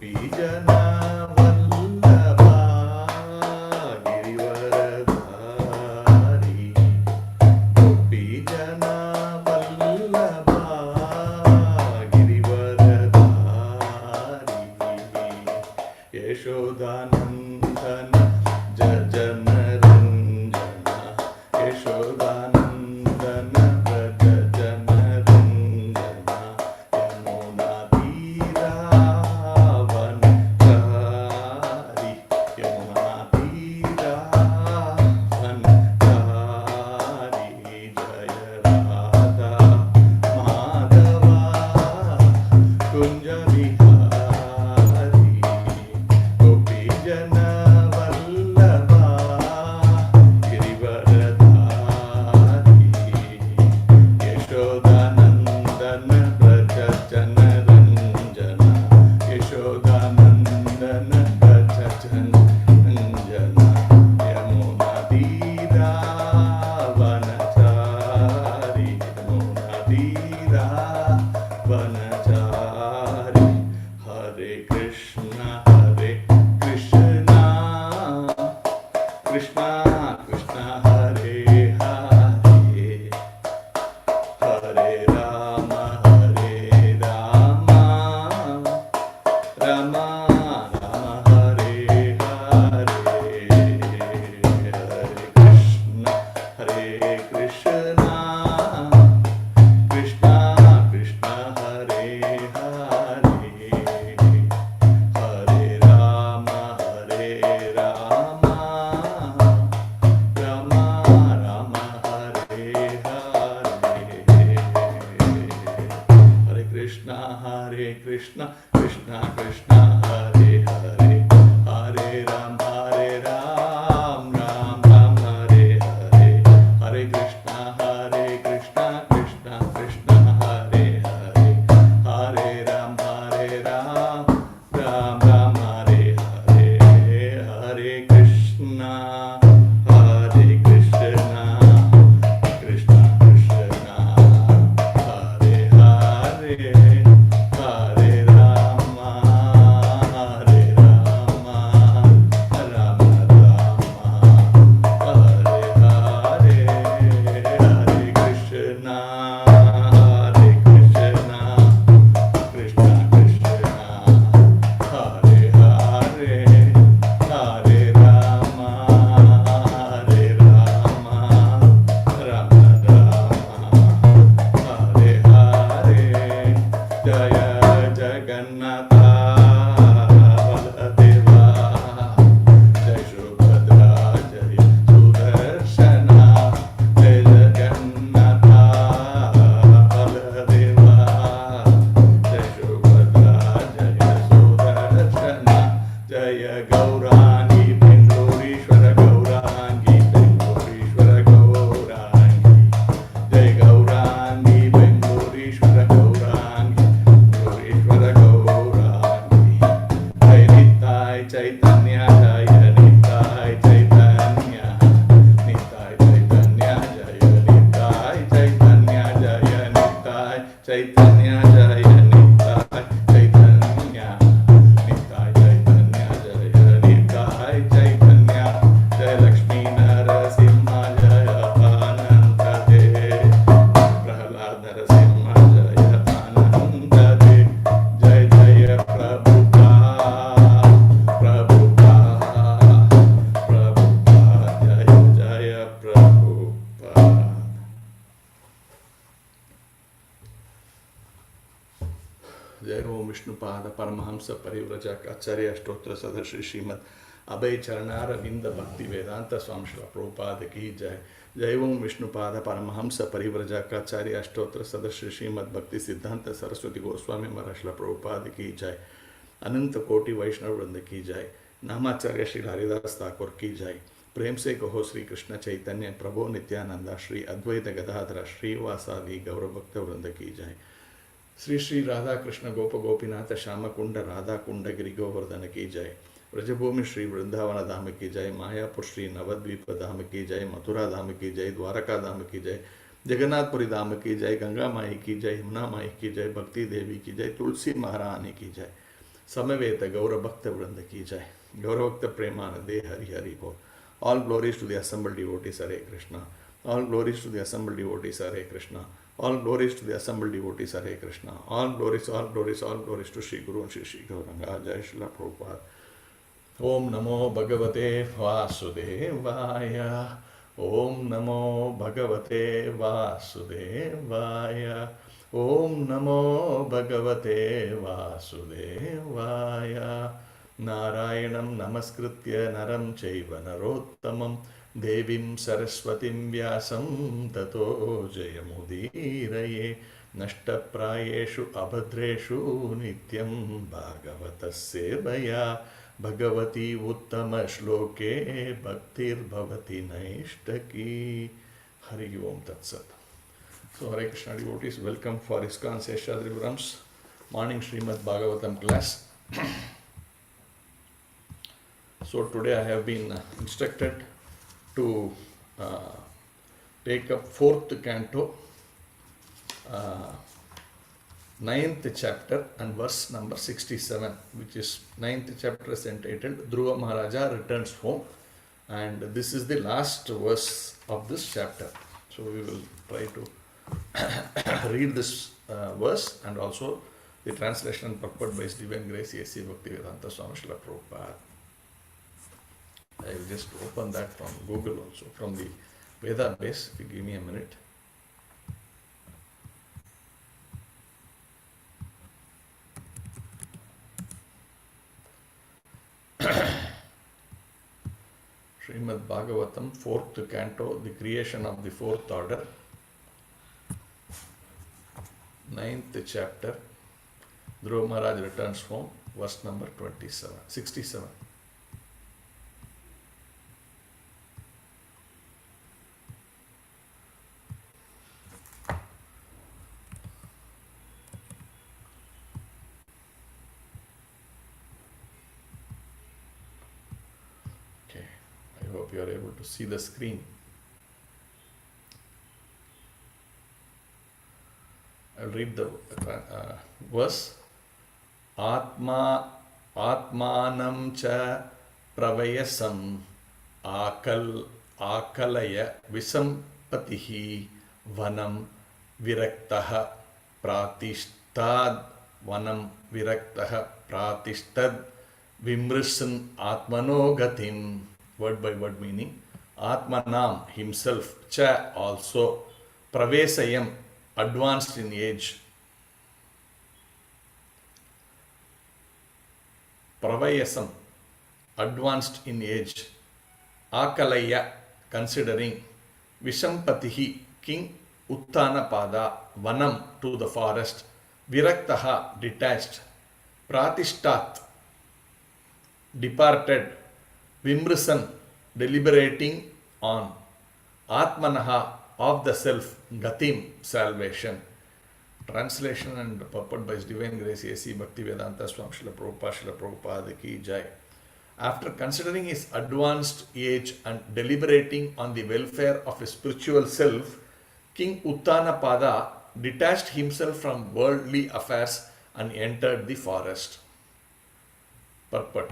बीजना वल्लभा गिरिवरधारी गोपीजना वल्लभा गिरिवरधारी यशोदानन्दन जन रञ्जना यशोदानन्दन व्रज जन रञ्जना यमुना तीरावनचारि यमुना तीरावनचारि जय राधा माधवा कुञ्ज विहारी गोपीजन वल्लभा गिरिवरधारी यशोदानन्दन व्रज जन रञ्जना यशोदानन्दन व्रज जन रञ्जना यमुना तीरावनचारि यमुना तीरावनचारि हरे कृष्ण कृष्ण कृष्ण हरे हरे हरे राम राम राम हरे हरे हरे कृष्ण कृष्ण कृष्ण हरे हरे हरे राम राम राम हरे हरे हरे कृष्ण कृष्ण कृष्ण हरे हरे हरे राम राम राम हरे हरे हरे कृष्ण कृष्ण कृष्ण हरे हरे हरे राम राम हरे हरे हरे कृष्ण कृष्ण कृष्ण हरे हरे हरे राम राम हरे हरे हरे कृष्ण कृष्ण कृष्ण हरे हरे हरे राम राम हरे हरे जय जगन्नाथ बलदेवा जय सुभद्रा जय सुदर्शना जय जगन्नाथ बलदेवा जय सुभद्रा जय सुदर्शना जय गौरांगी बेंगलोरीश्वर गौरांगी बेंगलोरीश्वर गौरांगी जय गौरांगी बेंगलोरीश्वर गौरांगी बेंगलोरीश्वर गौरांगी जय निताय चैतन्य जय निताय चैतन्य निताय चैतन्य जय निताय चैतन्य जय निताय चैतन्य जय निताय चैतन्य निताय चैतन्य जय निताय चैतन्य जय लक्ष्मी नरसिंह जय आनंद दे प्रहलाद नरसिंह जय आनंद दे जय जय प्रभुपाद जय जय प्रभुपाद जय ओम विष्णुपाद परमहंस परिव्रजक आचार्य अष्टोत्तर सदस्य श्रीमद अभय चरणारविंद भक्ति वेदांत स्वामी श्रील प्रभुपाद की जय जय ओम विष्णुपाद परमहंस परिव्रजक आचार्य अष्टोत्तर सदस्य श्रीमद भक्ति सिद्धांत सरस्वती गोस्वामी महाराज श्रील प्रभुपाद की जय अनंत कोटि वैष्णव वृंद की जय नामाचार्य श्री हरिदास ठाकुर की जय प्रेम से कहो श्री कृष्ण चैतन्य प्रभु नित्यानंदा श्री अद्वैत गदाधर श्रीवासादि गौरभक्त वृंद की जय श्री श्री राधा कृष्ण गोप गोपीनाथ श्याम कुंड राधा कुंड गिरि गोवर्धन की जय ब्रजभूमि श्री वृंदावन धाम की जय मायापुर श्री नवद्वीप धाम की जय मथुरा धाम की जय द्वारका धाम की जय जगन्नाथपुरी धाम की जय गंगा माई की जय यमुना माई की जय भक्ति देवी की जय तुलसी महारानी की जय Samaveta Gaura Bhakta Vranda ki jai. Gaura Bhakta Premanande Hari Hari Bol. All glories to the assembled devotees, Hare Krishna. All glories to the assembled devotees, Hare Krishna. All glories to the assembled devotees, Hare Krishna. All glories, all glories, all glories to Sri Guru and Sri Gauranga. Jai Srila Prabhupada. Om Namo Bhagavate Vasudevaya. Om Namo Bhagavate Vasudevaya. Om Namo Bhagavate Vasudevaya. Narayanam Namaskritya Naram Chaiva Narottamam Devim Saraswatim Vyasam Tato Jayamudiraye Nashtaprayeshu Abhadreshu Nityam Bhagavatas Sevaya Bhagavati Uttama Shloke Bhaktir Bhavati Naishtaki. Hari Om Tat Sat. So Hare Krishna devotees, welcome for ISKCON Seshadripuram's morning Srimad Bhagavatam class. So today I have been instructed to take up 4th canto, 9th chapter and verse number 67, which is 9th chapter is entitled Dhruva Maharaja Returns Home, and this is the last verse of this chapter. So we will try to read this verse and also the translation and purport by His Divine Grace A.C. Bhaktivedanta Swami Srila Prabhupada. I will just open that from Google also, from the Veda base, if you give me a minute. Srimad Bhagavatam, 4th canto, the creation of the 4th order, 9th chapter, Dhruva Maharaj returns home, verse number 67. I hope you are able to see the screen. I will read the verse. Atmanam cha pravayasam akalaya visampatihi vanam viraktaha pratishtad vanam viraktaha pratishtad vimrisan atmanogatim. Word by word meaning. Atmanam, himself, cha, also, pravesayam, advanced in age. Pravayasam, advanced in age. Akalaya, considering. Vishampatihi, king. Uttanapada, vanam, to the forest. Viraktaha, detached. Pratishtat, departed. Vimrisan, deliberating on. Atmanaha, of the self. Gatim, salvation. Translation and purport by His Divine Grace A.C. Bhaktivedanta Swami Srila Prabhupada ki jai. After considering his advanced age and deliberating on the welfare of his spiritual self, King Uttanapada detached himself from worldly affairs and entered the forest. Purport.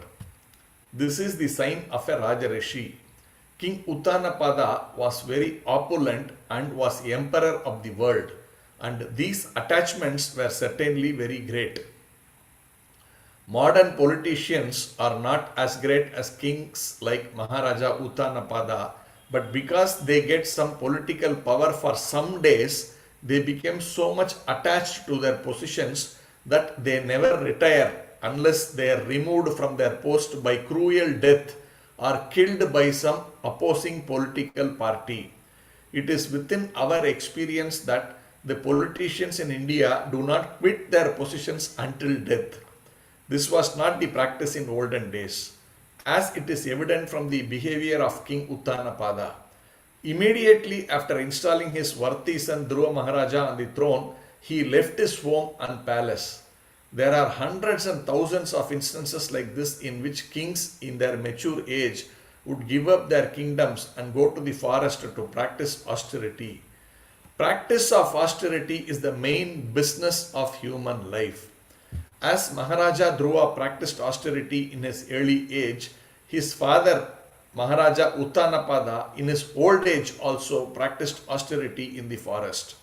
This is the sign of a Rajarishi. King Uttanapada was very opulent and was emperor of the world, and these attachments were certainly very great. Modern politicians are not as great as kings like Maharaja Uttanapada, but because they get some political power for some days, they became so much attached to their positions that they never retire unless they are removed from their post by cruel death or killed by some opposing political party. It is within our experience that the politicians in India do not quit their positions until death. This was not the practice in olden days, as it is evident from the behavior of King Uttanapada. Immediately after installing his worthy son Dhruva Maharaja on the throne, he left his home and palace. There are hundreds and thousands of instances like this in which kings in their mature age would give up their kingdoms and go to the forest to practice austerity. Practice of austerity is the main business of human life. As Maharaja Dhruva practiced austerity in his early age, his father Maharaja Uttanapada in his old age also practiced austerity in the forest.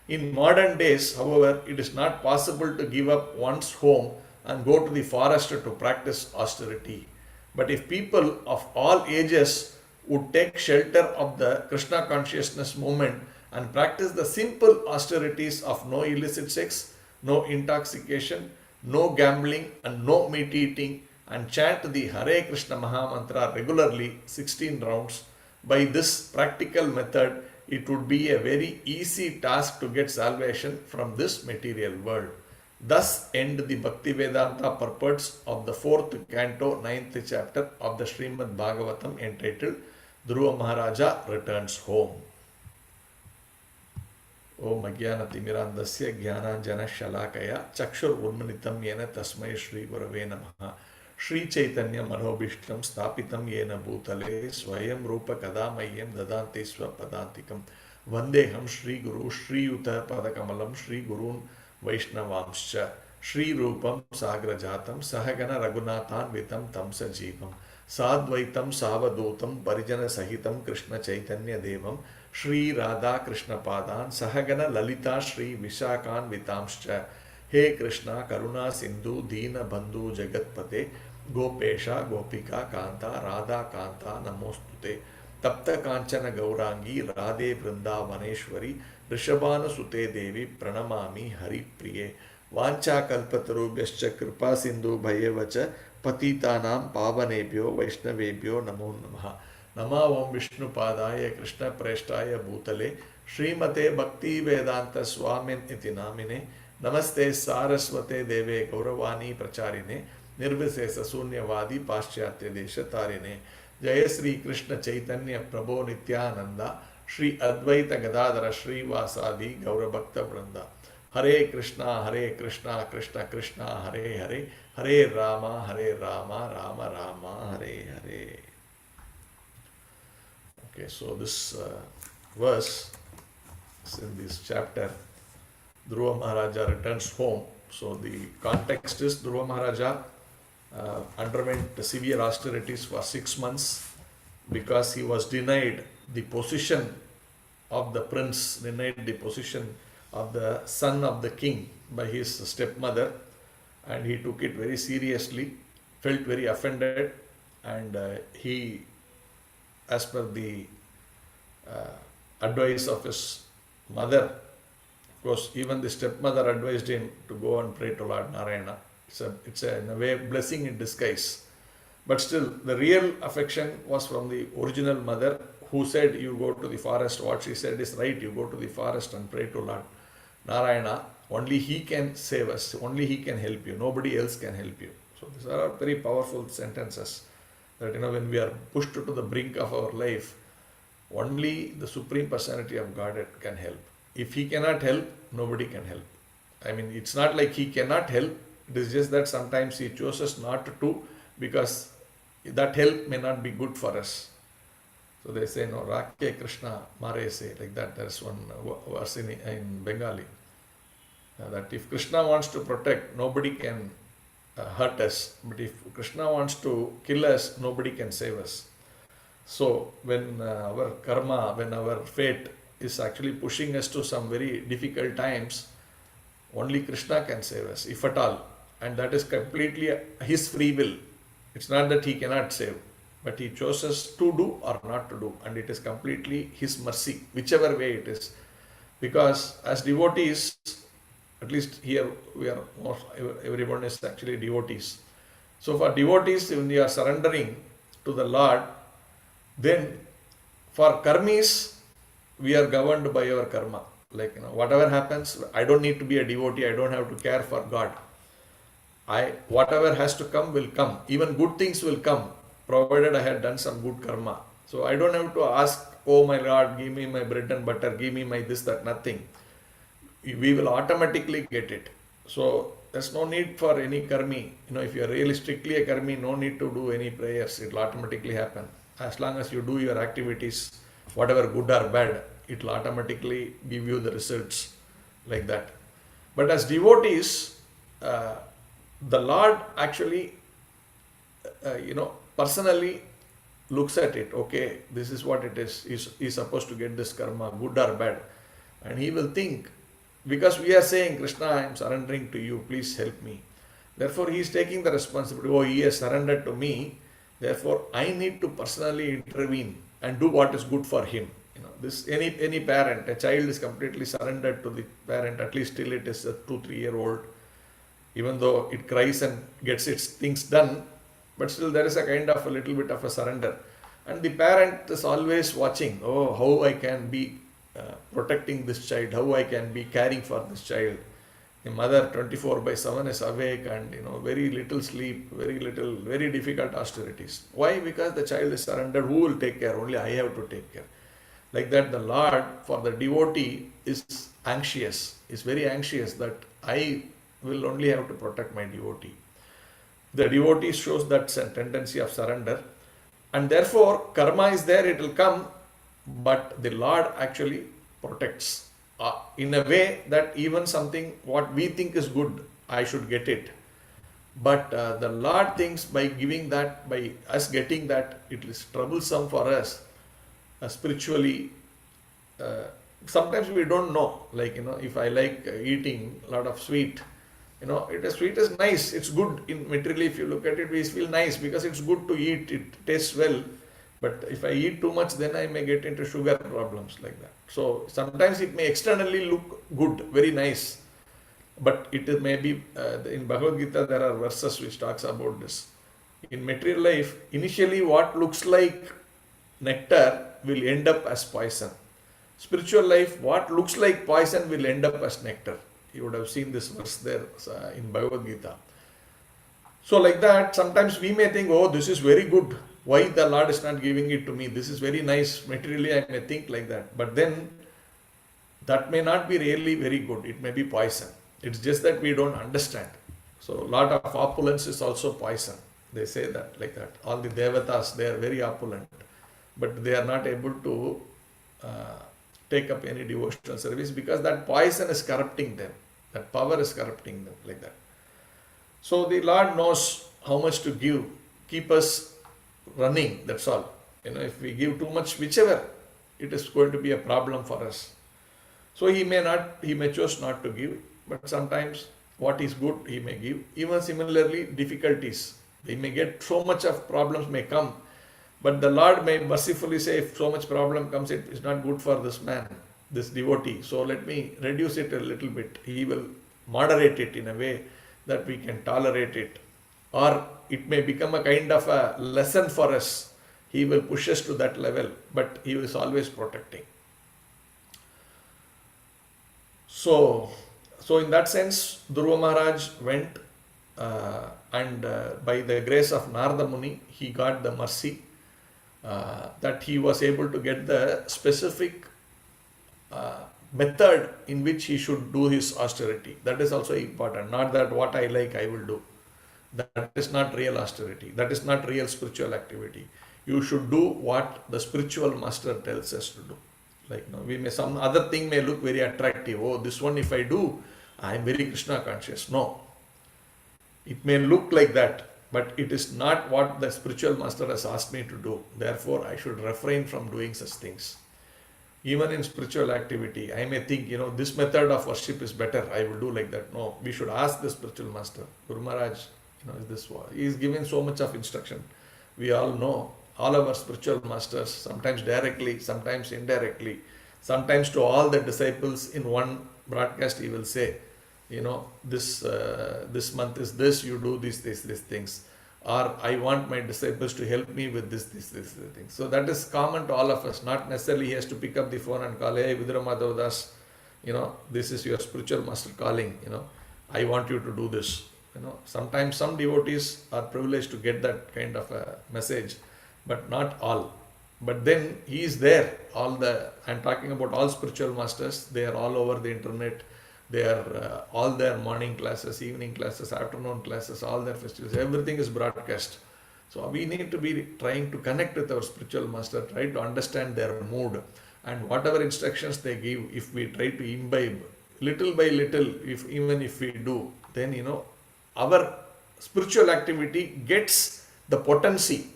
In modern days, however, it is not possible to give up one's home and go to the forest to practice austerity. But if people of all ages would take shelter of the Krishna consciousness movement and practice the simple austerities of no illicit sex, no intoxication, no gambling, and no meat eating, and chant the Hare Krishna Mahamantra regularly 16 rounds, by this practical method, it would be a very easy task to get salvation from this material world. Thus end the Bhaktivedanta purports of the 4th canto, 9th chapter of the Srimad Bhagavatam entitled Dhruva Maharaja Returns Home. Om Ajnanatimirandasya Jnananjana Shalakaya Chakshur Urmanitam Yena Tasmai Shri Gurave Namaha Shri Chaitanya Manobhishtam Stapitam Yena Bhutale Swayam Rupa Kadamayam Dadanti Swapadantikam Vandeham Shri Guru Shri Yuta Padakamalam Shri Gurun Vaishnavamscha Shri Rupam Sagrajatam Sahagana Raghunathan Vitam Tamsa Jeevam Sadvaitam Savadutam Parijana Sahitam Krishna Chaitanya Devam Shri Radha Krishna Padan Sahagana Lalita Shri Vishakan Vitamscha He Krishna Karuna Sindhu Deena Bandhu Jagatpate Gopesha Gopika Kanta Radha Kanta Namostute Tapta Kanchana Gaurangi Radhe Vrindavaneshwari Rishabhana Sute Devi Pranamami Hari Priye Vancha Kalpatarubhyascha Kripa Sindhu Bhayevacha Patitanam Pavanebhyo Vaishnavebhyo Namo Namaha Nama Om Vishnu Padaya Krishna Preshtaya Bhutale Srimate Bhakti Vedanta Swamin Iti Namine Namaste Saraswate Deve Gauravani Pracharine Nirvisesa Sunyavadi Paschatya Desha Tarine Jaya Sri Krishna Chaitanya Prabhu Nityananda Shri Advaita Gadadara Shri Vasadi Gaurabhakta Vranda Hare Krishna Krishna Krishna Hare Hare Hare Rama Rama Rama Hare Hare. Okay, so this verse is in this chapter. Dhruva Maharaja returns home. So the context is Dhruva Maharaja underwent severe austerities for 6 months because he was denied the position of the prince, denied the position of the son of the king by his stepmother, and he took it very seriously, felt very offended, and he, as per the advice of his mother, of course, even the stepmother advised him to go and pray to Lord Narayana. It's a in a way blessing in disguise. But still, the real affection was from the original mother, who said, you go to the forest. What she said is right, you go to the forest and pray to Lord Narayana. Only he can save us, only he can help you, nobody else can help you. So these are very powerful sentences that, when we are pushed to the brink of our life, only the Supreme Personality of Godhead can help. If he cannot help, nobody can help. I mean, it's not like he cannot help, it is just that sometimes he chooses not to, because that help may not be good for us. So they say, no, Rakhe Krishna Mare se, like that. There's one verse in Bengali. That if Krishna wants to protect, nobody can hurt us. But if Krishna wants to kill us, nobody can save us. So when our karma, when our fate is actually pushing us to some very difficult times, only Krishna can save us, if at all. And that is completely his free will. It's not that he cannot save, but he chooses to do or not to do. And it is completely his mercy, whichever way it is. Because as devotees, at least here we are more, everyone is actually devotees. So for devotees, when you are surrendering to the Lord, then for karmis, we are governed by our karma. Like, whatever happens, I don't need to be a devotee, I don't have to care for God. Whatever has to come will come. Even good things will come, provided I had done some good karma. So I don't have to ask, oh my Lord, give me my bread and butter, give me my this, that, nothing. We will automatically get it. So there's no need for any karmi. If you are really strictly a karmi, no need to do any prayers. It will automatically happen. As long as you do your activities, whatever good or bad, it will automatically give you the results like that. But as devotees, the Lord actually, personally looks at it. Okay, this is what it is. He's supposed to get this karma, good or bad. And he will think, because we are saying, Krishna, I am surrendering to you, please help me. Therefore, he is taking the responsibility. Oh, he has surrendered to me. Therefore, I need to personally intervene and do what is good for him. This any parent, a child is completely surrendered to the parent, at least till it is a 2-3-year-old, even though it cries and gets its things done, but still there is a kind of a little bit of a surrender. And the parent is always watching, oh, how I can be protecting this child, how I can be caring for this child. The mother 24/7 is awake and very little sleep, very difficult austerities. Why? Because the child is surrendered. Who will take care? Only I have to take care. Like that, the Lord for the devotee is anxious, is very anxious that I will only have to protect my devotee. The devotee shows that tendency of surrender, and therefore karma is there, it will come, but the Lord actually protects in a way that even something what we think is good, I should get it. But the Lord thinks by giving that, by us getting that, it is troublesome for us spiritually. Sometimes we don't know, like if I like eating a lot of sweet, sweet is nice, it's good in materially. If you look at it, we feel nice because it's good to eat, it tastes well. But if I eat too much, then I may get into sugar problems, like that. So sometimes it may externally look good, very nice, but it may be in Bhagavad Gita there are verses which talks about this. In material life, initially what looks like nectar will end up as poison. Spiritual life, what looks like poison will end up as nectar. You would have seen this verse there in Bhagavad Gita. So like that, sometimes we may think, oh, this is very good. Why the Lord is not giving it to me? This is very nice. Materially, I may think like that. But then, that may not be really very good. It may be poison. It's just that we don't understand. So, a lot of opulence is also poison. They say that like that. All the devatas, they are very opulent. But they are not able to take up any devotional service because that poison is corrupting them. That power is corrupting them, like that. So the Lord knows how much to give, keep us running, that's all. If we give too much, whichever, it is going to be a problem for us. So he may choose not to give, but sometimes what is good, he may give. Even similarly, difficulties, they may get so much of problems may come, but the Lord may mercifully say, if so much problem comes, it is not good for this man, this devotee. So let me reduce it a little bit. He will moderate it in a way that we can tolerate it. Or it may become a kind of a lesson for us. He will push us to that level, but he is always protecting. So in that sense, Dhruva Maharaj went and by the grace of Narada Muni, he got the mercy that he was able to get the specific method in which he should do his austerity. That is also important. Not that what I like I will do. That is not real austerity. That is not real spiritual activity. You should do what the spiritual master tells us to do. Like we may, some other thing may look very attractive. Oh, this one if I do, I am very Krishna conscious. No. It may look like that, but it is not what the spiritual master has asked me to do. Therefore, I should refrain from doing such things. Even in spiritual activity, I may think, this method of worship is better. I will do like that. No, we should ask the spiritual master. Guru Maharaj, he is giving so much of instruction. We all know, all our spiritual masters, sometimes directly, sometimes indirectly, sometimes to all the disciples in one broadcast, he will say, this month is this, you do these things. Or I want my disciples to help me with this thing. So that is common to all of us. Not necessarily he has to pick up the phone and call, hey, Vidura Madhava Das, this is your spiritual master calling, I want you to do this. Sometimes some devotees are privileged to get that kind of a message, but not all. But then he is there. I'm talking about all spiritual masters. They are all over the internet. They are all their morning classes, evening classes, afternoon classes, all their festivals, everything is broadcast. So we need to be trying to connect with our spiritual master, try to understand their mood, and whatever instructions they give, if we try to imbibe little by little, even if we do, then our spiritual activity gets the potency.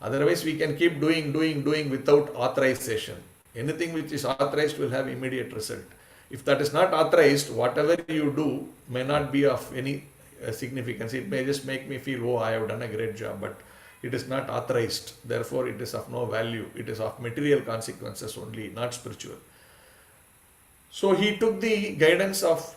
Otherwise, we can keep doing without authorization. Anything which is authorized will have immediate result. If that is not authorized, whatever you do may not be of any significance. It may just make me feel, oh, I have done a great job, but it is not authorized. Therefore, it is of no value. It is of material consequences only, not spiritual. So he took the guidance of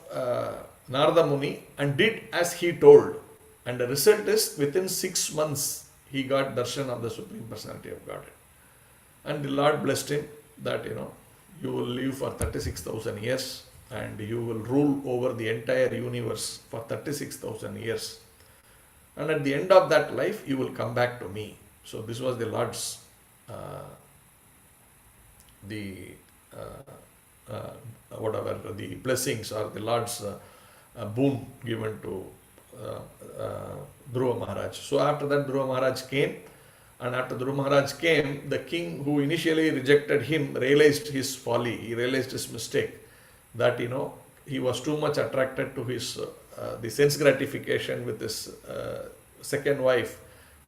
Narada Muni and did as he told. And the result is, within 6 months, he got darshan of the Supreme Personality of Godhead. And the Lord blessed him that, you will live for 36,000 years and you will rule over the entire universe for 36,000 years. And at the end of that life, you will come back to me. So this was the Lord's, the blessings or the Lord's boon given to Dhruva Maharaj. So after that, Dhruva Maharaj came. And after Dhruva Maharaj came, the king who initially rejected him realized his folly. He realized his mistake. That, he was too much attracted to his the sense gratification with his second wife.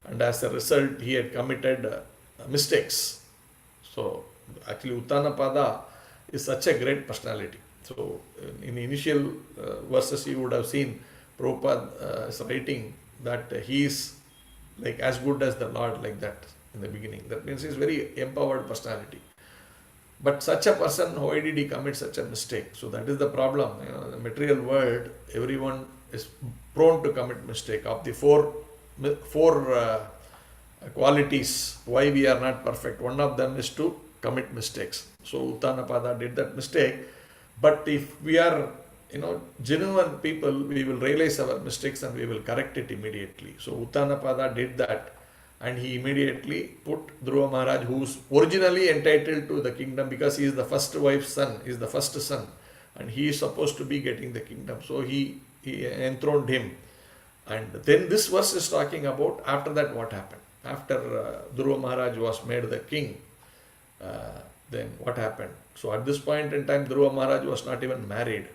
And as a result, he had committed mistakes. So actually, Uttanapada is such a great personality. So in the initial verses, you would have seen Prabhupada is writing that he is like as good as the Lord, like that in the beginning. That means he is very empowered personality. But such a person, why did he commit such a mistake? So that is the problem. In the material world, everyone is prone to commit mistake. Of the four qualities why we are not perfect, one of them is to commit mistakes. So Uttanapada did that mistake. But if we are genuine people, we will realize our mistakes and we will correct it immediately. So Uttanapada did that, and he immediately put Dhruva Maharaj, who is originally entitled to the kingdom because he is the first wife's son, he is the first son, and he is supposed to be getting the kingdom. So he enthroned him. And then this verse is talking about after that what happened. After Dhruva Maharaj was made the king, then what happened? So at this point in time, Dhruva Maharaj was not even married.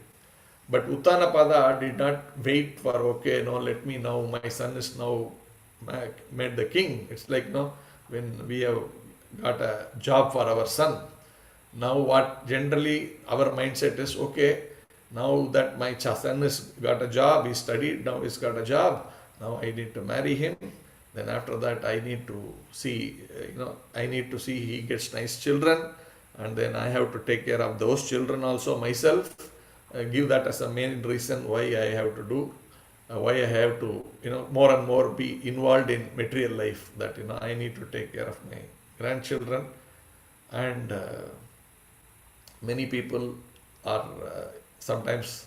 But Uttanapada did not wait for, let me now, my son is now made the king. It's like, when we have got a job for our son. Now what generally our mindset is, now that my son has got a job, he studied, now he's got a job, now I need to marry him. Then after that I need to see, he gets nice children, and then I have to take care of those children also myself. Give that as a main reason why I have to do, why I have to, more and more be involved in material life, that, I need to take care of my grandchildren. And many people are sometimes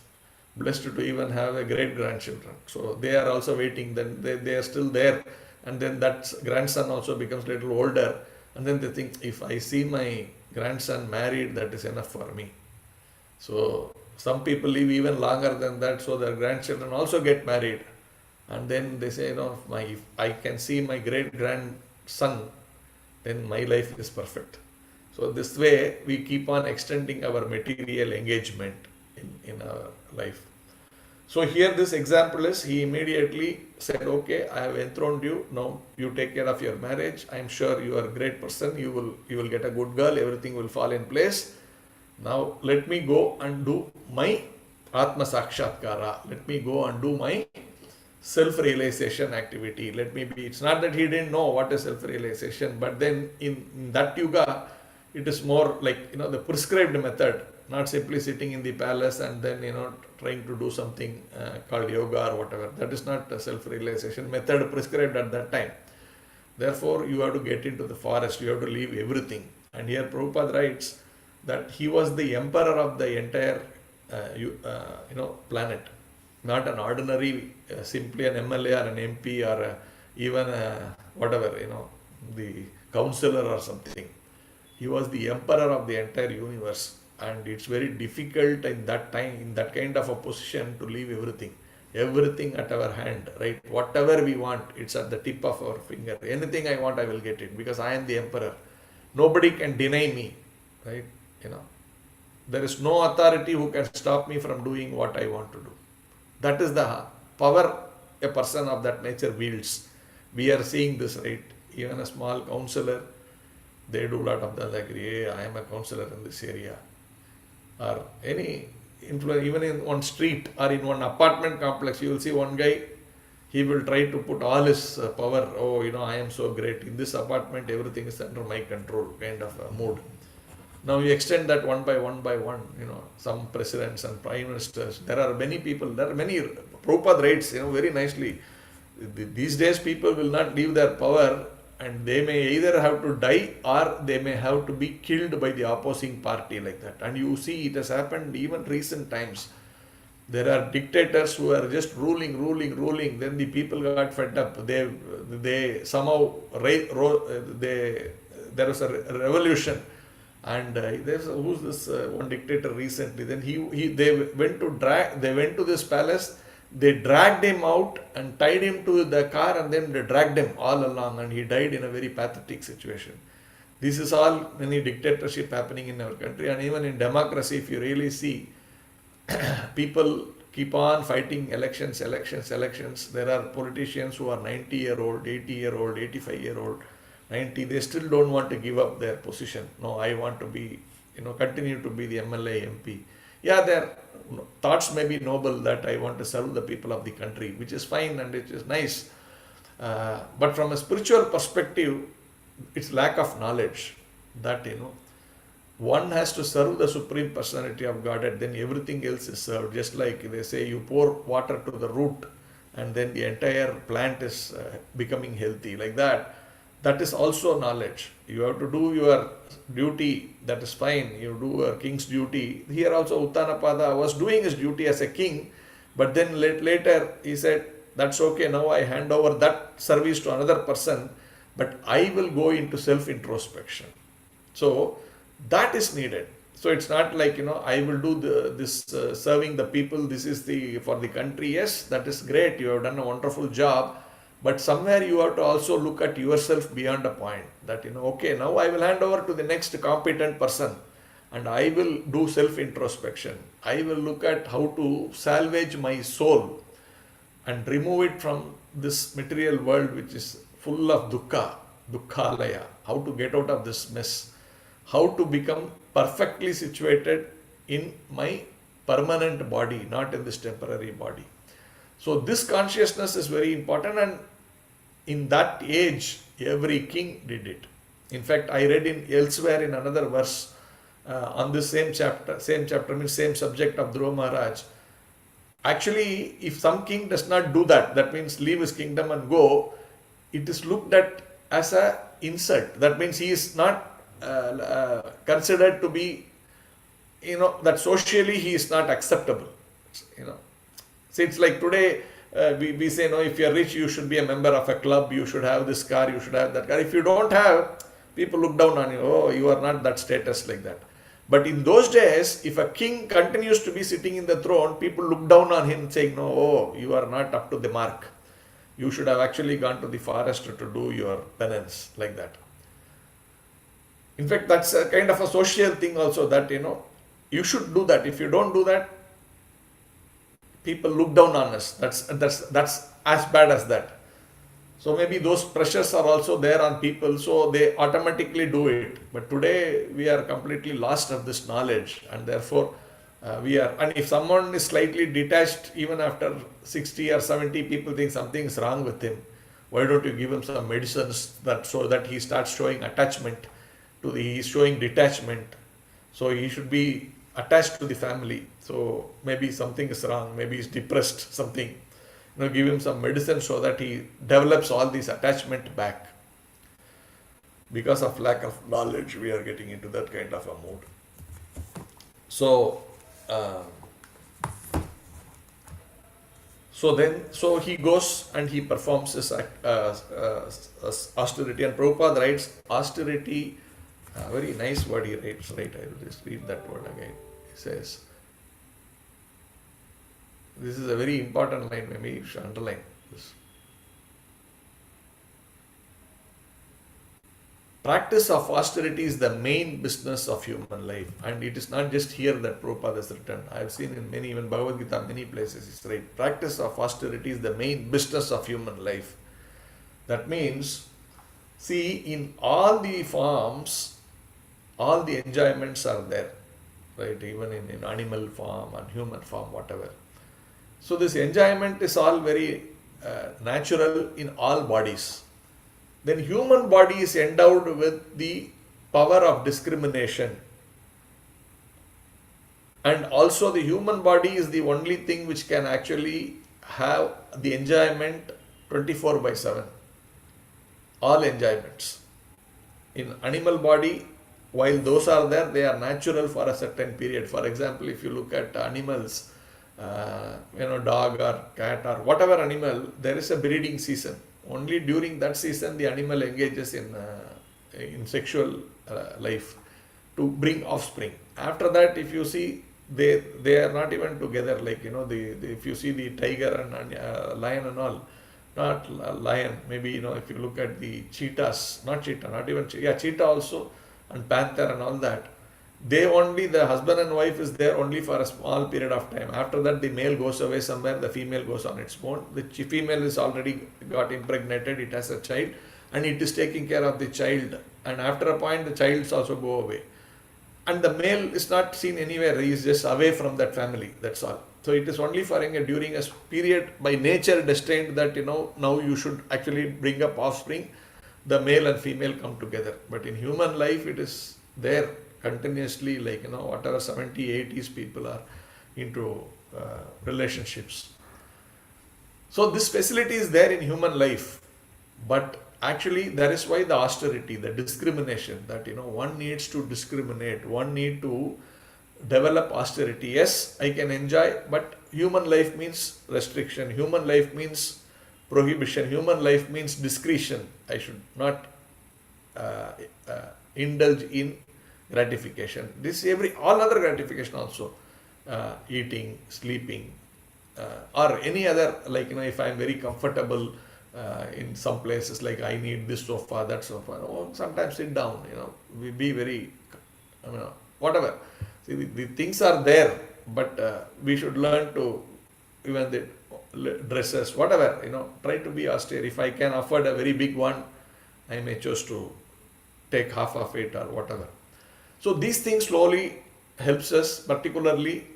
blessed to even have a great grandchildren. So they are also waiting, then they are still there. And then that grandson also becomes a little older. And then they think, if I see my grandson married, that is enough for me. So some people live even longer than that, so their grandchildren also get married. And then they say, if I can see my great grandson, then my life is perfect. So this way, we keep on extending our material engagement in our life. So here this example is, he immediately said, I have enthroned you, now you take care of your marriage. I am sure you are a great person, you will get a good girl, everything will fall in place. Now let me go and do my Atma Sakshatkara. Let me go and do my self-realization activity. Let me be. It's not that he didn't know what is self-realization, but then in that yuga, it is more like, the prescribed method, not simply sitting in the palace and then, trying to do something called yoga or whatever. That is not a self-realization method prescribed at that time. Therefore, you have to get into the forest, you have to leave everything. And here Prabhupada writes that he was the emperor of the entire planet, not an ordinary, simply an MLA or an MP or even the counselor or something. He was the emperor of the entire universe, and it's very difficult in that time, in that kind of a position, to leave everything at our hand, right? Whatever we want, it's at the tip of our finger. Anything I want, I will get it, because I am the emperor. Nobody can deny me, right? There is no authority who can stop me from doing what I want to do. That is the power a person of that nature wields. We are seeing this, right? Even a small councillor, they do a lot of that, like, hey, I am a councillor in this area. Or any influence, even in one street or in one apartment complex, you will see one guy, he will try to put all his power, oh, I am so great. In this apartment, everything is under my control, kind of a mood. Now you extend that one by one, some presidents and prime ministers. There are many people, there are many, Prabhupada writes, very nicely. These days people will not leave their power, and they may either have to die or they may have to be killed by the opposing party, like that. And you see it has happened even recent times. There are dictators who are just ruling. Then the people got fed up. They somehow, there was a revolution. And who's this one dictator recently? Then they went to this palace. They dragged him out and tied him to the car, and then they dragged him all along, and he died in a very pathetic situation. This is all many dictatorship happening in our country, and even in democracy, if you really see, people keep on fighting elections. There are politicians who are 90-year-old, 80-year-old, 85-year-old, 90. They still don't want to give up their position. No, I want to be, continue to be the MLA, MP. Yeah, their thoughts may be noble that I want to serve the people of the country, which is fine and it is nice. But from a spiritual perspective, it's lack of knowledge that, one has to serve the Supreme Personality of Godhead, then everything else is served. Just like they say, you pour water to the root and then the entire plant is becoming healthy. Like that. That is also knowledge. You have to do your duty, that is fine. You do a king's duty. Here also Uttanapada was doing his duty as a king, but then later he said, that's okay, now I hand over that service to another person, but I will go into self-introspection. So that is needed. So it's not like, I will do this serving the people, this is for the country. Yes, that is great. You have done a wonderful job. But somewhere you have to also look at yourself beyond a point that, okay, now I will hand over to the next competent person and I will do self-introspection. I will look at how to salvage my soul and remove it from this material world which is full of dukkhalaya, how to get out of this mess, how to become perfectly situated in my permanent body, not in this temporary body. So this consciousness is very important, and in that age, every king did it. In fact, I read elsewhere in another verse on this same chapter means same subject of Dhruva Maharaj. Actually, if some king does not do that, that means leave his kingdom and go, it is looked at as an insult. That means he is not considered to be, that socially he is not acceptable. So it's like today we say, no, if you are rich, you should be a member of a club, you should have this car, you should have that car. If you don't have, people look down on you, oh, you are not that status, like that. But in those days, if a king continues to be sitting in the throne, people look down on him saying, no, oh, you are not up to the mark. You should have actually gone to the forest to do your penance, like that. In fact, that's a kind of a social thing also that, you should do that. If you don't do that, people look down on us. That's as bad as that. So maybe those pressures are also there on people, so they automatically do it. But today we are completely lost of this knowledge, and therefore and if someone is slightly detached, even after 60 or 70, people think something is wrong with him. Why don't you give him some medicines so that he starts showing attachment he's showing detachment. So he should be attached to the family. So maybe something is wrong, maybe he's depressed, something. Give him some medicine so that he develops all these attachment back. Because of lack of knowledge, we are getting into that kind of a mood. So he goes and he performs his austerity. And Prabhupada writes austerity, very nice word he writes, right? I will just read that word again. He says, this is a very important line, maybe you should underline this. practice of austerity is the main business of human life. And it is not just here that Prabhupada has written. I have seen in many, even Bhagavad Gita, many places it's right. Practice of austerity is the main business of human life. That means, see, in all the forms, all the enjoyments are there, right? Even in animal form and human form, whatever. So this enjoyment is all very natural in all bodies. Then human body is endowed with the power of discrimination. And also the human body is the only thing which can actually have the enjoyment 24/7. All enjoyments. In animal body, while those are there, they are natural for a certain period. For example, if you look at animals, dog or cat or whatever animal, there is a breeding season. Only during that season the animal engages in sexual life to bring offspring. After that, if you see, they are not even together. Like if you see the tiger and lion and all, not lion. Maybe if you look at the cheetahs, cheetah also, and panther and all that. The husband and wife is there only for a small period of time. After that, the male goes away somewhere, the female goes on its own. The female is already got impregnated, it has a child, and it is taking care of the child. And after a point, the child also go away. And the male is not seen anywhere, he is just away from that family, that's all. So it is only for during a period by nature destined that, now you should actually bring up offspring, the male and female come together. But in human life, it is there continuously, whatever 70s, 80s people are into relationships. So this facility is there in human life, but actually that is why the austerity, the discrimination, that one needs to discriminate, one need to develop austerity. Yes, I can enjoy, but human life means restriction, human life means prohibition, human life means discretion. I should not indulge in gratification. All other gratification also, eating, sleeping, or any other, if I am very comfortable in some places, like I need this sofa, that sofa, sometimes sit down, we be very, whatever. See, the things are there, but we should learn to, even the dresses, whatever, try to be austere. If I can afford a very big one, I may choose to take half of it or whatever. So these things slowly helps us, particularly,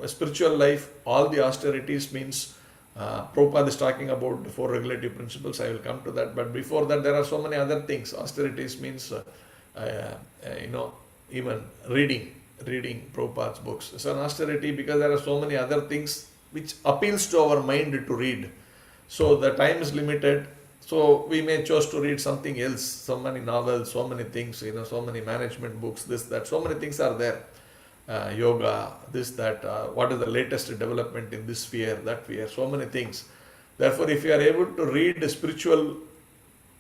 spiritual life. All the austerities means, Prabhupada is talking about the 4 regulative principles. I will come to that. But before that, there are so many other things. Austerities means, even reading Prabhupada's books. It's an austerity because there are so many other things which appeals to our mind to read. So the time is limited. So we may choose to read something else, so many novels, so many things, so many management books, this, that, so many things are there. Yoga, this, that, what is the latest development in this sphere, that sphere, so many things. Therefore, if you are able to read spiritual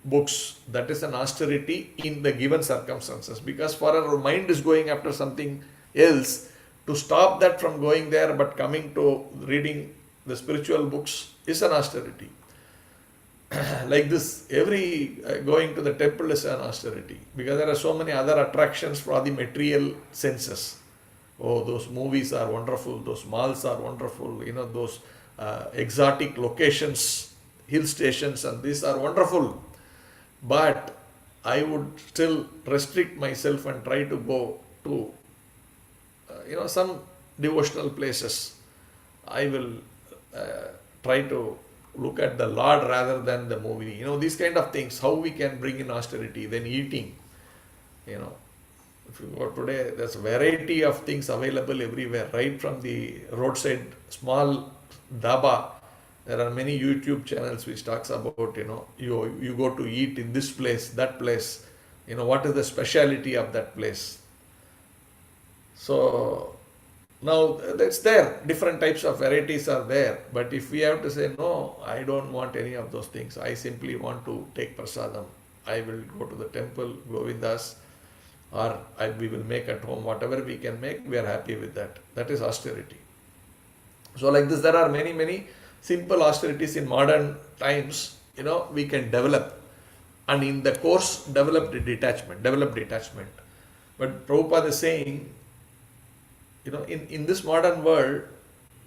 books, that is an austerity in the given circumstances. Because for our mind is going after something else, to stop that from going there but coming to reading the spiritual books is an austerity. Like this, every going to the temple is an austerity, because there are so many other attractions for the material senses. Oh, those movies are wonderful, those malls are wonderful, those exotic locations, hill stations, and these are wonderful. But I would still restrict myself and try to go to some devotional places. I will try to look at the Lord rather than the movie. These kind of things, how we can bring in austerity. Then eating, if you go today, there's a variety of things available everywhere, right from the roadside small dhaba. There are many YouTube channels which talks about, you go to eat in this place, that place, what is the speciality of that place. So now that's there, different types of varieties are there. But if we have to say, no, I don't want any of those things, I simply want to take prasadam, I will go to the temple, go with us, or we will make at home, whatever we can make, we are happy with that. That is austerity. So like this, there are many simple austerities in modern times, we can develop. and in the course develop detachment. But Prabhupada is saying, in this modern world,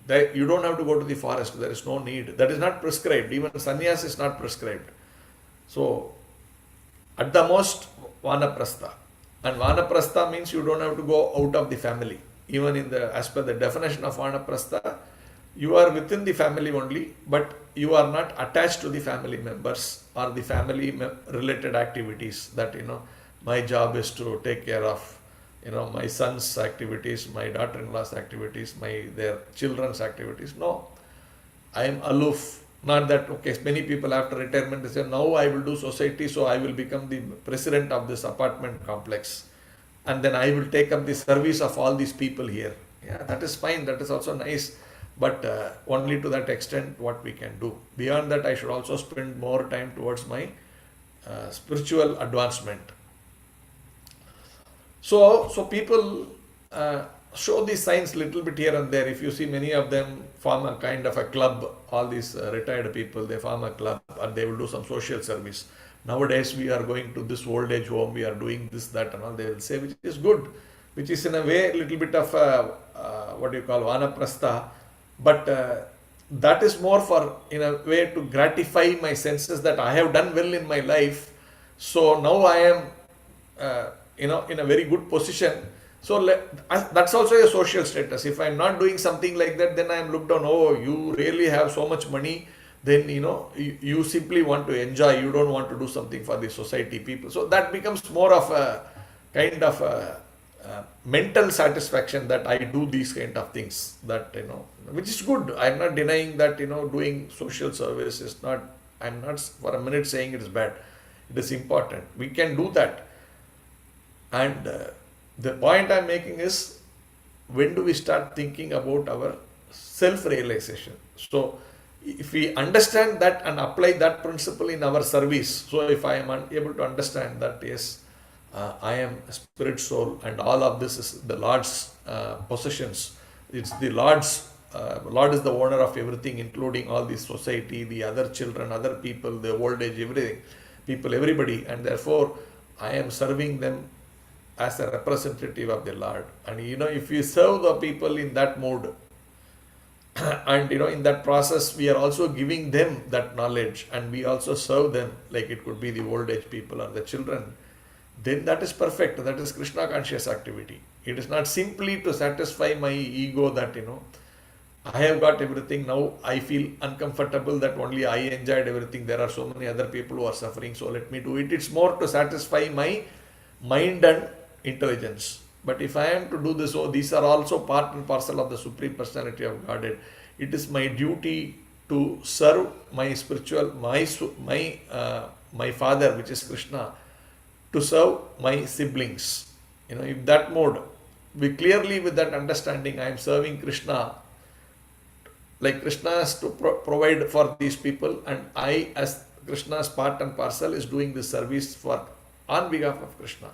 that you don't have to go to the forest, there is no need. That is not prescribed. Even sannyas is not prescribed. So, at the most, vanaprastha. And vanaprastha means you don't have to go out of the family. Even as per the definition of vanaprastha, you are within the family only, but you are not attached to the family members or the family related activities that, my job is to take care of, my son's activities, my daughter-in-law's activities, their children's activities. No, I am aloof. Not that, okay, many people after retirement they say, now I will do society, so I will become the president of this apartment complex. And then I will take up the service of all these people here. Yeah, that is fine. That is also nice. But only to that extent what we can do. Beyond that, I should also spend more time towards my spiritual advancement. So people show these signs little bit here and there. If you see, many of them form a kind of a club. All these retired people, they form a club and they will do some social service. Nowadays we are going to this old age home, we are doing this, that and all. They will say, which is good, which is in a way a little bit of vanaprastha. But that is more for, in a way, to gratify my senses that I have done well in my life. So now I am in a very good position. So that's also a social status. If I am not doing something like that, then I am looked on. Oh, you really have so much money. Then you simply want to enjoy. You don't want to do something for the society people. So that becomes more of a kind of a mental satisfaction that I do these kind of things. That which is good. I am not denying that doing social service is not. I am not for a minute saying it is bad. It is important. We can do that. And the point I am making is, when do we start thinking about our self-realization? So, if we understand that and apply that principle in our service, so if I am able to understand that, yes, I am a spirit soul and all of this is the Lord's possessions, it's the Lord's, Lord is the owner of everything, including all this society, the other children, other people, the old age, everything, people, everybody, and therefore I am serving them as a representative of the Lord. And if we serve the people in that mode, and in that process we are also giving them that knowledge, and we also serve them, like it could be the old age people or the children, then that is perfect. That is Krishna conscious activity. It is not simply to satisfy my ego that I have got everything, now I feel uncomfortable that only I enjoyed everything, there are so many other people who are suffering, so let me do it. It's more to satisfy my mind and intelligence. But if I am to do this, these are also part and parcel of the Supreme Personality of Godhead. It is my duty to serve my spiritual, my father, which is Krishna, to serve my siblings. In that mode, we clearly, with that understanding, I am serving Krishna, like Krishna has to provide for these people, and I, as Krishna's part and parcel, is doing this service on behalf of Krishna.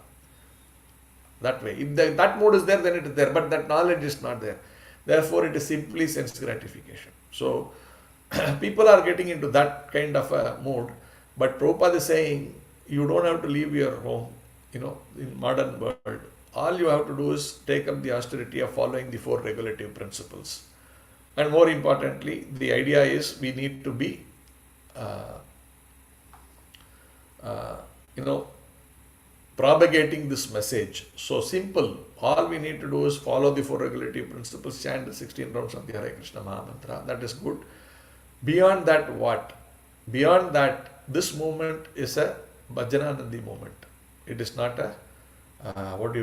That way, if that mode is there, then it is there, but that knowledge is not there. Therefore, it is simply sense gratification. So, people are getting into that kind of a mode, but Prabhupada is saying, you don't have to leave your home, in modern world. All you have to do is take up the austerity of following the 4 regulative principles. And more importantly, the idea is we need to be, propagating this message. So simple. All we need to do is follow the 4 regulative principles, chant the 16 rounds of the Hare Krishna Maha Mantra. That is good. Beyond that, what? Beyond that, this movement is a Bhajananandi movement. It is not a, our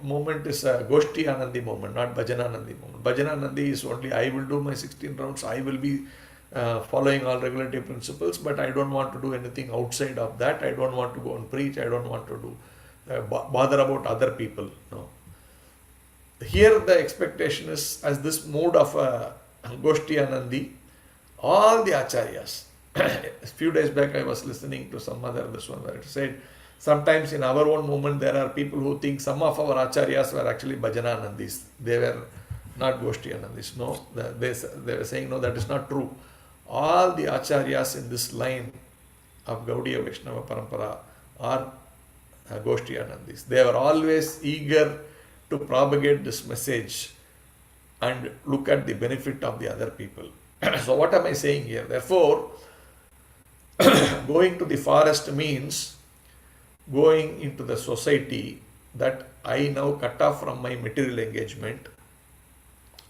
movement is a Goshti Anandi movement, not Bhajananandi movement. Bhajananandi is only, I will do my 16 rounds, I will be following all regulative principles, but I don't want to do anything outside of that. I don't want to go and preach. I don't want to do bother about other people. No. Here the expectation is, as this mode of Goshti Anandi, all the acharyas. A few days back I was listening to some other this one where it said, sometimes in our own movement there are people who think some of our acharyas were actually Bhajananandis. They were not Goshti Anandis. No, they were saying, no, that is not true. all the acharyas in this line of Gaudiya Vaishnava Parampara are Goshtiyanandis. They were always eager to propagate this message and look at the benefit of the other people. So what am I saying here? Therefore, going to the forest means going into the society that I now cut off from my material engagement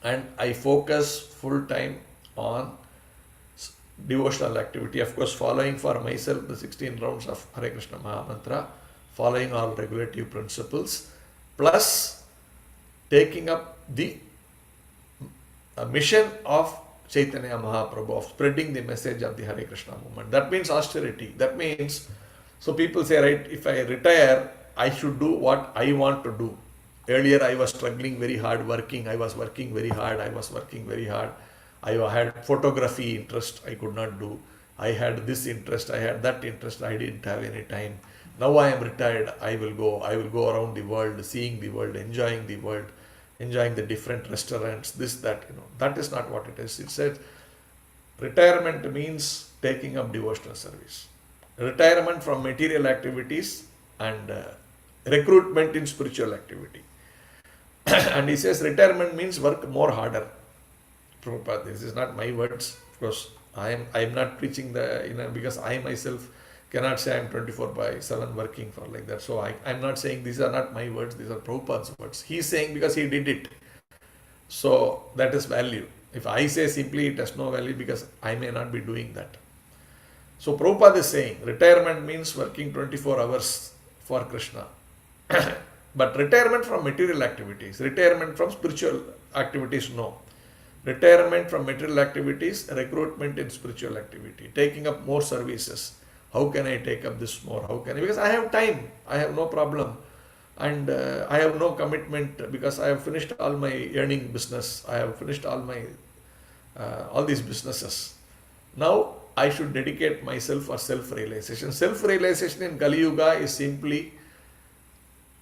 and I focus full time on devotional activity. Of course, following for myself the 16 rounds of Hare Krishna Mahamantra, following all regulative principles, plus taking up the mission of Chaitanya Mahaprabhu, of spreading the message of the Hare Krishna movement. That means austerity. That means, so people say, right, if I retire, I should do what I want to do. Earlier I was struggling very hard working. I was working very hard. I had photography interest, I could not do. I had this interest, I had that interest, I didn't have any time. Now I am retired, I will go around the world, seeing the world, enjoying the different restaurants, this, that, That is not what it is. It says retirement means taking up devotional service. Retirement from material activities and recruitment in spiritual activity. And he says retirement means work more harder. Prabhupada, this is not my words. Of course, I am not preaching because I myself cannot say I am 24/7 working for like that. So I am not saying these are not my words, these are Prabhupada's words. He is saying because he did it. So that is value. If I say simply, it has no value because I may not be doing that. So Prabhupada is saying retirement means working 24 hours for Krishna. But retirement from material activities, retirement from spiritual activities, no. Retirement from material activities, recruitment in spiritual activity, taking up more services. How can I take up this more? Because I have time, I have no problem, and I have no commitment because I have finished all my earning business, I have finished all my all these businesses. Now I should dedicate myself for self-realization. Self-realization in Kali Yuga is simply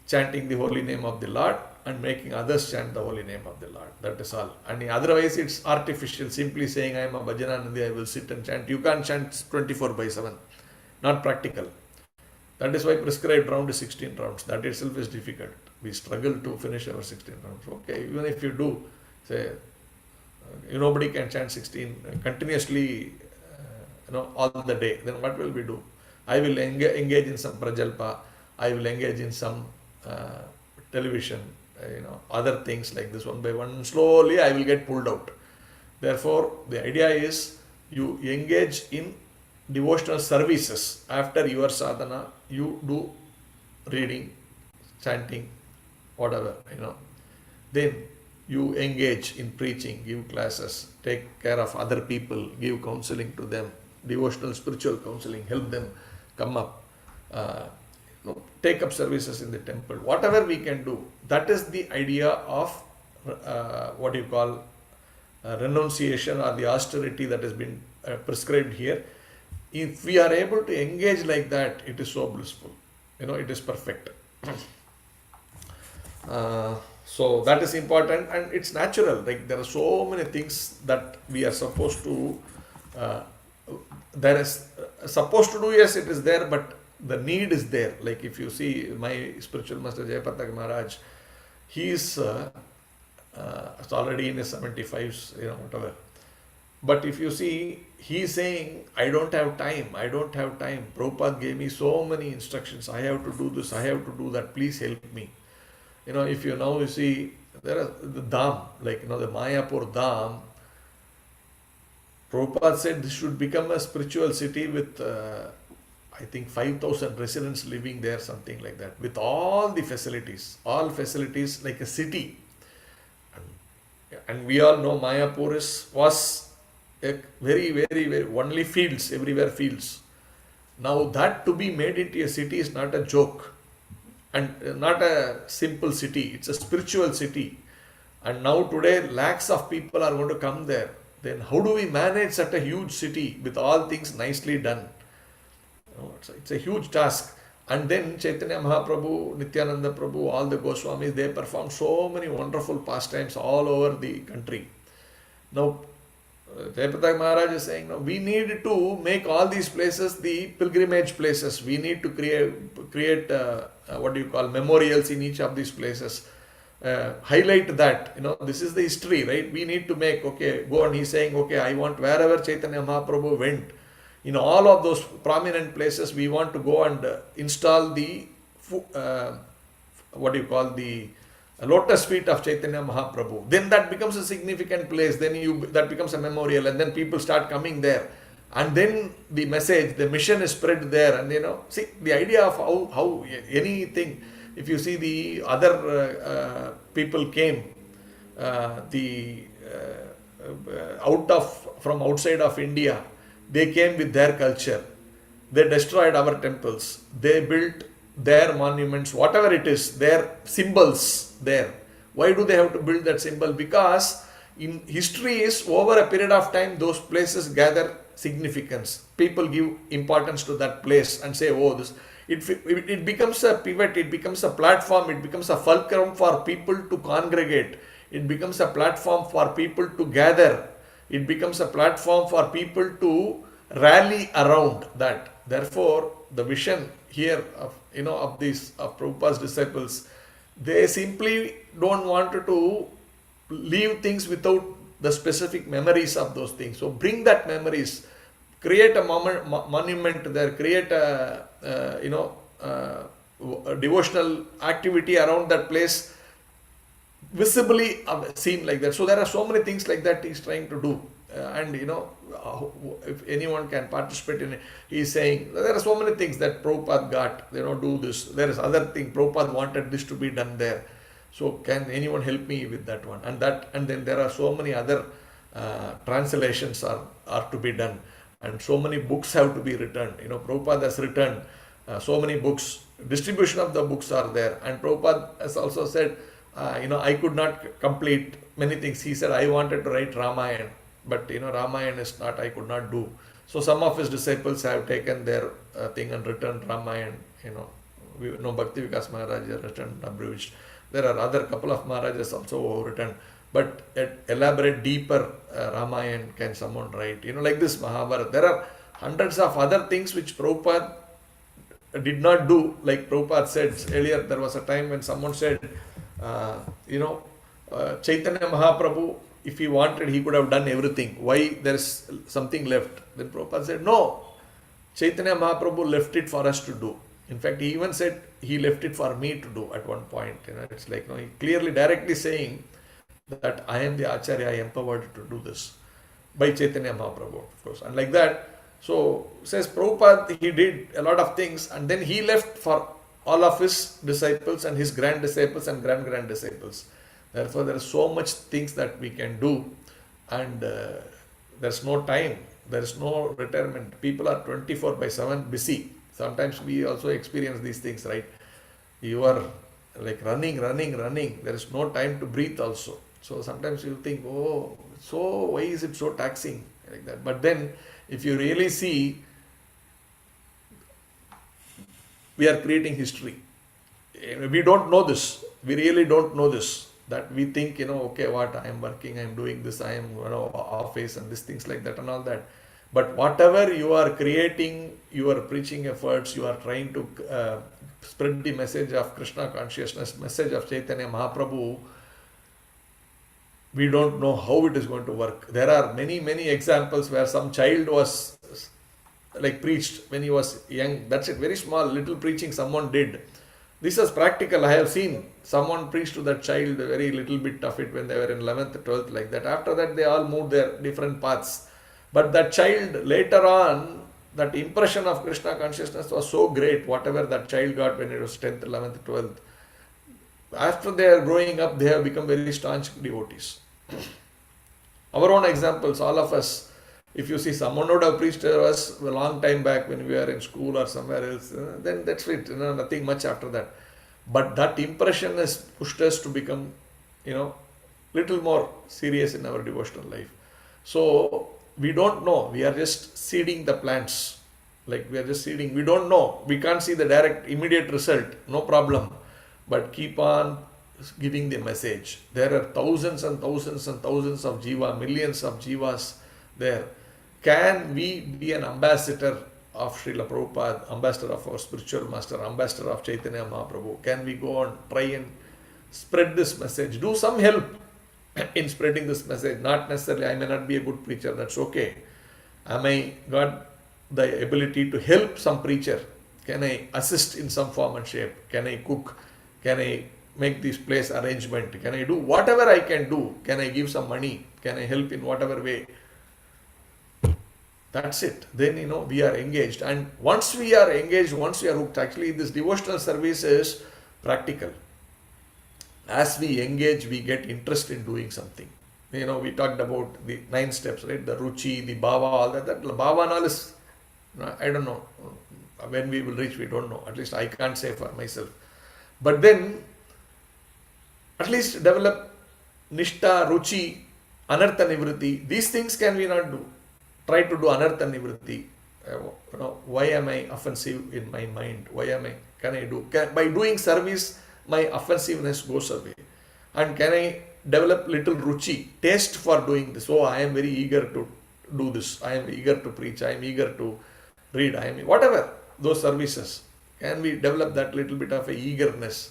chanting the holy name of the Lord and making others chant the holy name of the Lord. That is all. And otherwise it's artificial, simply saying I am a Bhajananandi, I will sit and chant. You can't chant 24/7. Not practical. That is why prescribed round is 16 rounds. That itself is difficult. We struggle to finish our 16 rounds. Okay, even if you do, say, nobody can chant 16 continuously, all the day. Then what will we do? I will engage in some prajalpa. I will engage in some television, other things like this. One by one, slowly I will get pulled out. Therefore, the idea is you engage in devotional services. After your sadhana, you do reading, chanting, whatever, Then you engage in preaching, give classes, take care of other people, give counseling to them, devotional, spiritual counseling, help them come up, take up services in the temple, whatever we can do. That is the idea of renunciation or the austerity that has been prescribed here. If we are able to engage like that, it is so blissful. It is perfect. So that is important, and it's natural. Like there are so many things that we are supposed to. There is supposed to do. Yes, it is there, but the need is there. Like if you see my spiritual master Jayapatak Maharaj, he is already in his 75s, whatever. But if you see, he is saying, I don't have time. Prabhupada gave me so many instructions. I have to do this, I have to do that. Please help me. If you now see, there are the Dham, like, the Mayapur Dham. Prabhupada said this should become a spiritual city with, I think, 5,000 residents living there, something like that, with all the facilities, like a city. And we all know Mayapur was a very, very, very, only fields, everywhere fields. Now that to be made into a city is not a joke, and not a simple city, it's a spiritual city. And now today lakhs of people are going to come there. Then how do we manage such a huge city with all things nicely done? It's a huge task. And then Chaitanya Mahaprabhu, Nityananda Prabhu, all the Goswamis, they performed so many wonderful pastimes all over the country. Now, Jayaprakash Maharaj is saying, no, we need to make all these places the pilgrimage places. We need to create what do you call, memorials in each of these places. Highlight that, this is the history, right? We need to make, go on. He's saying, I want wherever Chaitanya Mahaprabhu went, in all of those prominent places, we want to go and install the, what do you call, the lotus feet of Chaitanya Mahaprabhu. Then that becomes a significant place. Then that becomes a memorial, and then people start coming there. And then the message, the mission is spread there. And see the idea of how anything, if you see the other people came, from outside of India, they came with their culture. They destroyed our temples. They built their monuments, whatever it is, their symbols there. Why do they have to build that symbol? Because in history is over a period of time, those places gather significance. People give importance to that place and say, this. It becomes a pivot, it becomes a platform, it becomes a fulcrum for people to congregate. It becomes a platform for people to gather. It becomes a platform for people to rally around that. Therefore, the vision here of Prabhupada's disciples, they simply don't want to leave things without the specific memories of those things. So bring that memories, create a monument there, create a devotional activity around that place, visibly seen like that. So there are so many things like that he's trying to do. And if anyone can participate in it, he's saying there are so many things that Prabhupada got, do this. There is other thing, Prabhupada wanted this to be done there. So can anyone help me with that one? And then there are so many other translations are to be done. And so many books have to be written. Prabhupada has written so many books. Distribution of the books are there. And Prabhupada has also said, I could not complete many things. He said, I wanted to write Ramayana. But Ramayana is not, I could not do. So some of his disciples have taken their thing and written Ramayana. Bhakti Vikas Maharaj has written, abridged. There are other couple of Maharajas also who have written. But elaborate, deeper Ramayana can someone write. Like this Mahabharata. There are hundreds of other things which Prabhupada did not do. Like Prabhupada said earlier, there was a time when someone said, Chaitanya Mahaprabhu, if he wanted, he could have done everything. Why there is something left? Then Prabhupada said, no, Chaitanya Mahaprabhu left it for us to do. In fact, he even said he left it for me to do at one point. It's like he clearly, directly saying that I am the Acharya, I am empowered to do this by Chaitanya Mahaprabhu, of course. And like that, so says Prabhupada, he did a lot of things, and then he left for all of his disciples and his grand disciples and grand disciples. Therefore, there is so much things that we can do, and there's no time, there is no retirement. People are 24/7 busy. Sometimes we also experience these things, right? You are like running. There is no time to breathe also. So sometimes you think, so why is it so taxing like that? But then, if you really see, we are creating history. We don't know this. We really don't know this. That we think, what, I am working, I am doing this, I am, office and these things like that and all that. But whatever you are creating, your preaching efforts, you are trying to spread the message of Krishna consciousness, message of Chaitanya Mahaprabhu, we don't know how it is going to work. There are many examples where some child was preached when he was young. That's it, very small, little preaching someone did. This is practical. I have seen someone preach to that child a very little bit of it when they were in 11th, 12th, like that. After that, they all moved their different paths. But that child, later on, that impression of Krishna consciousness was so great, whatever that child got when it was 10th, 11th, 12th. After they are growing up, they have become very staunch devotees. Our own examples, all of us, if you see someone would have preached to us a long time back when we were in school or somewhere else, then that's it, nothing much after that. But that impression has pushed us to become, little more serious in our devotional life. So we don't know, we are just seeding the plants. Like we are just seeding, we don't know, we can't see the direct immediate result, no problem. But keep on giving the message. There are thousands and thousands and thousands of jiva, millions of jivas there. Can we be an ambassador of Srila Prabhupada, ambassador of our spiritual master, ambassador of Chaitanya Mahaprabhu? Can we go on, try and spread this message, do some help in spreading this message? Not necessarily, I may not be a good preacher, that's okay. Am I got the ability to help some preacher? Can I assist in some form and shape? Can I cook? Can I make this place arrangement? Can I do whatever I can do? Can I give some money? Can I help in whatever way? That's it. Then, we are engaged. And once we are engaged, once we are hooked, actually this devotional service is practical. As we engage, we get interest in doing something. We talked about the 9 steps, right? The ruchi, the bhava, all that. That bhava and all is, I don't know. When we will reach, we don't know. At least I can't say for myself. But then, at least develop nishta, ruchi, anartha nivritti. These things can we not do? Try to do anartha nivritti. Why am I offensive in my mind? Can I do? By doing service, my offensiveness goes away. And can I develop little ruchi, taste for doing this? Oh, I am very eager to do this. I am eager to preach. I am eager to read. Whatever those services. Can we develop that little bit of a eagerness?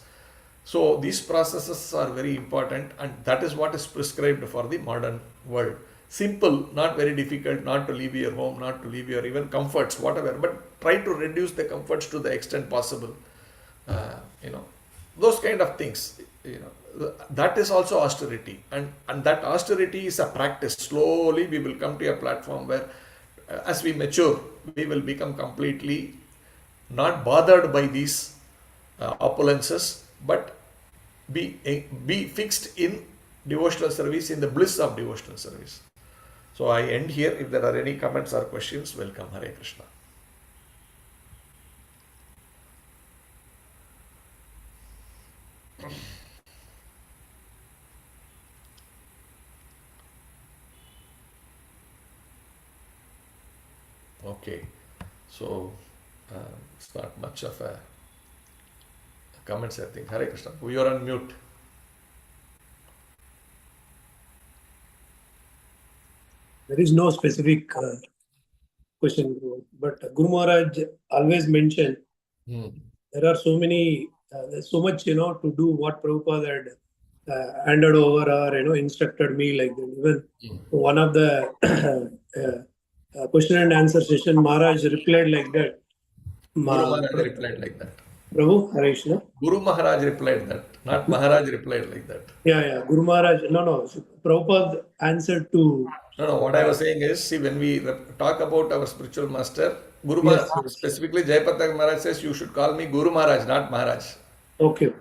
So these processes are very important, and that is what is prescribed for the modern world. Simple, not very difficult, not to leave your home, not to leave your even comforts, whatever, but try to reduce the comforts to the extent possible. Those kind of things, that is also austerity, and that austerity is a practice. Slowly we will come to a platform where as we mature, we will become completely not bothered by these opulences, but be fixed in devotional service, in the bliss of devotional service. So I end here. If there are any comments or questions, welcome. Hare Krishna. Okay, so it's not much of a comments, I think. Hare Krishna. You are on mute. There is no specific question, but Guru Maharaj always mentioned there are so many, there's so much, to do what Prabhupada had handed over or, instructed me like that. Even one of the question and answer session, Maharaj replied like that. Guru Maharaj replied like that. Prabhu, Hare Krishna. Guru Maharaj replied that, not Maharaj replied like that. Yeah. Guru Maharaj, no. Prabhupada answered to. No, what I was saying is, see, when we talk about our spiritual master, Guru Maharaj, specifically Jayapatak Maharaj says, you should call me Guru Maharaj, not Maharaj. Okay.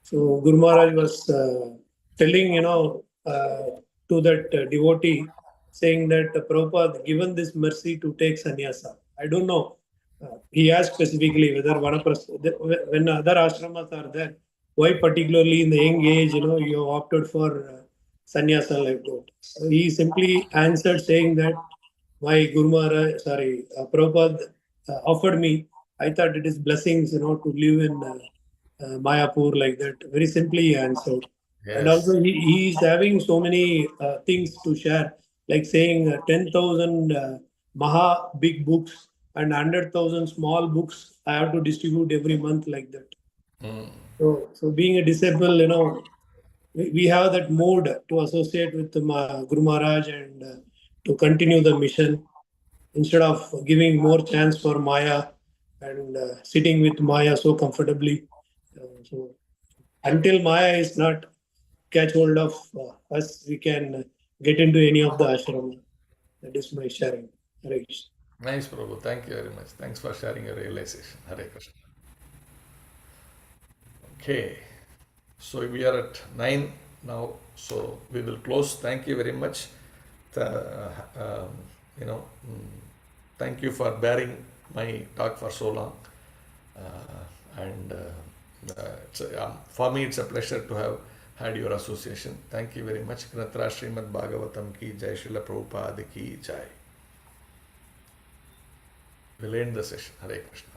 So Guru Maharaj was telling, to that devotee, saying that Prabhupada given this mercy to take sannyasa. I don't know. He asked specifically whether when other ashramas are there, why particularly in the young age, you opted for sannyasa like that. So he simply answered saying that my Guru Maharaj, Prabhupada offered me. I thought it is blessings, to live in Mayapur like that. Very simply he answered. Yes. And also he is having so many things to share, like saying 10,000 Maha big books and 100,000 small books I have to distribute every month like that. So being a disciple, we have that mood to associate with Guru Maharaj and to continue the mission instead of giving more chance for Maya and sitting with Maya so comfortably. So until Maya is not catch hold of us, we can get into any of the ashram. That is my sharing. Hare Krishna. Nice, Prabhu. Thank you very much. Thanks for sharing your realization. Hare Krishna. Okay. So we are at 9 now. So we will close. Thank you very much. Thank you for bearing my talk for so long. For me, it's a pleasure to have had your association. Thank you very much. Granthra Srimad Bhagavatam ki Jai, Srila Prabhupada ki Jai. We'll end the session. Hare Krishna.